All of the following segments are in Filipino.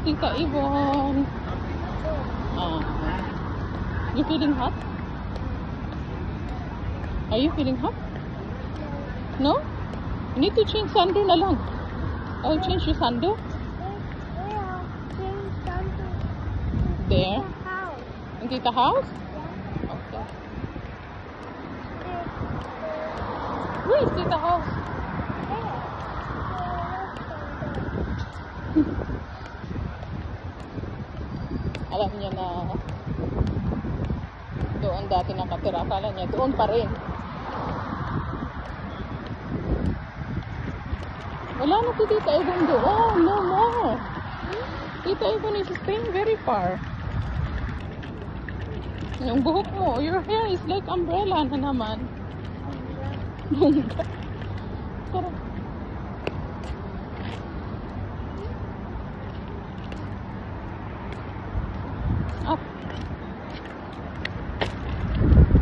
Tita Yvonne. You feeling hot? Are you feeling hot? No? You need to change sando na lang. I'll change your sando. There? In Tita house? Okay. Where is Tita house? Alam niya na doon dati nakatira. Akala niya doon pa rin. Wala na si Tita Yvonne doon. Oh, no more. Tita Yvonne is staying very far. Yung buhok mo, your hair is like umbrella na naman. Sarap. Up.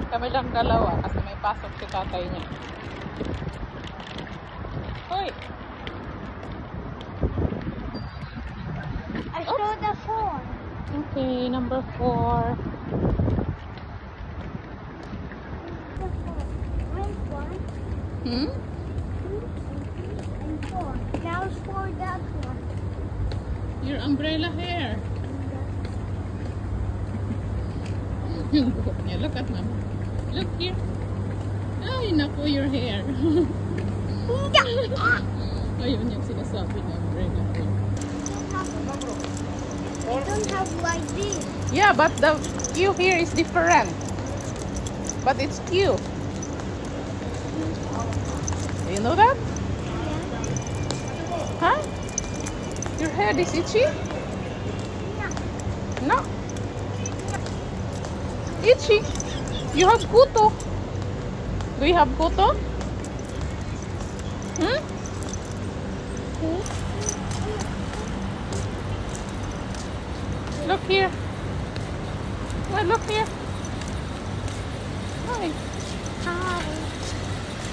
Kami lang dalawa kasi may pasok si tatay niya. Hoy! I saw the 4. Okay, number 4. Hmm? 2 and 4. Now it's for that one. Your umbrella hair. Yung buhok niya. Look at mama. Look here. Ay, naku, your hair. Ayun yung sinasabi na umbrella hair. I don't have like this. Yeah, but the queue here is different. But it's queue. Do you know that? Huh? Your head is itchy? No. Itchy. You have kuto. Do you have kuto? Hmm? Look here. Oh, look here. Hi. Hi.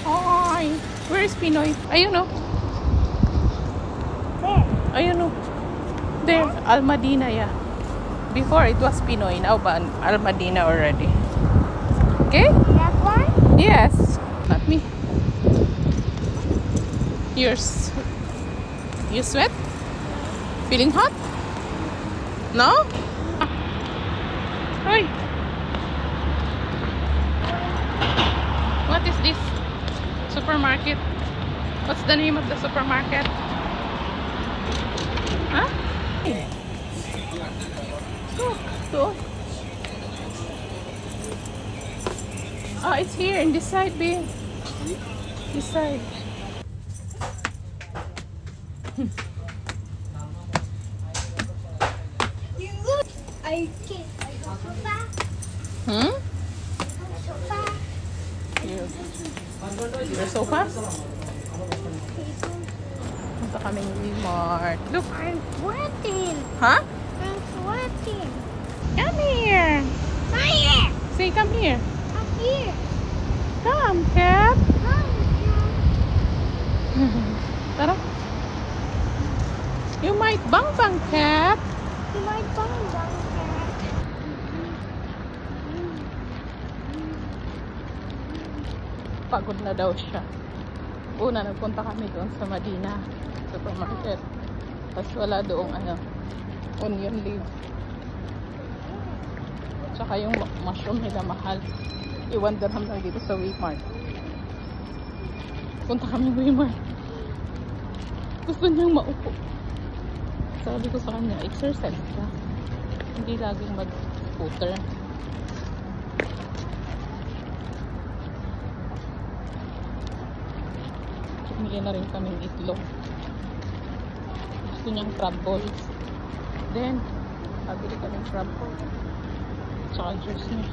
Hi. Where is Pinoy? Ayun o. There. Ayun o. There. Almadina, yeah. Before it was Pinoy. Now ba Almadina already. Okay? That one? Yes. Not me. Yours. You sweat? Feeling hot? No? Hey. What is this? Supermarket. What's the name of the supermarket? Huh? Look. Oh, it's here in this side, babe. This side. I can't. I go so fast. Hmm? So fast. You're so fast? Punta kaming Walmart. Look. I'm sweating. Huh? I'm sweating. Come here. Come here. Say, come here. Come here. Come, Cat. Come here. Tara. You might bang, Cat. You might bang cat. Pagod na daw siya. Una, nagpunta kami doon sa Madina supermarket. Tapos wala doong onion leaf. Tsaka yung mushroom nila mahal. Iwan dirham lang dito sa Walmart. Punta kami Walmart. Gusto niyang maupo. Sabi ko sa kanya, exercise ka. Hindi laging mag-scooter. Bumili na rin kaming itlog. Gusto niyang crab balls. Then, pabili kaming crab balls. Tsaka juice niya.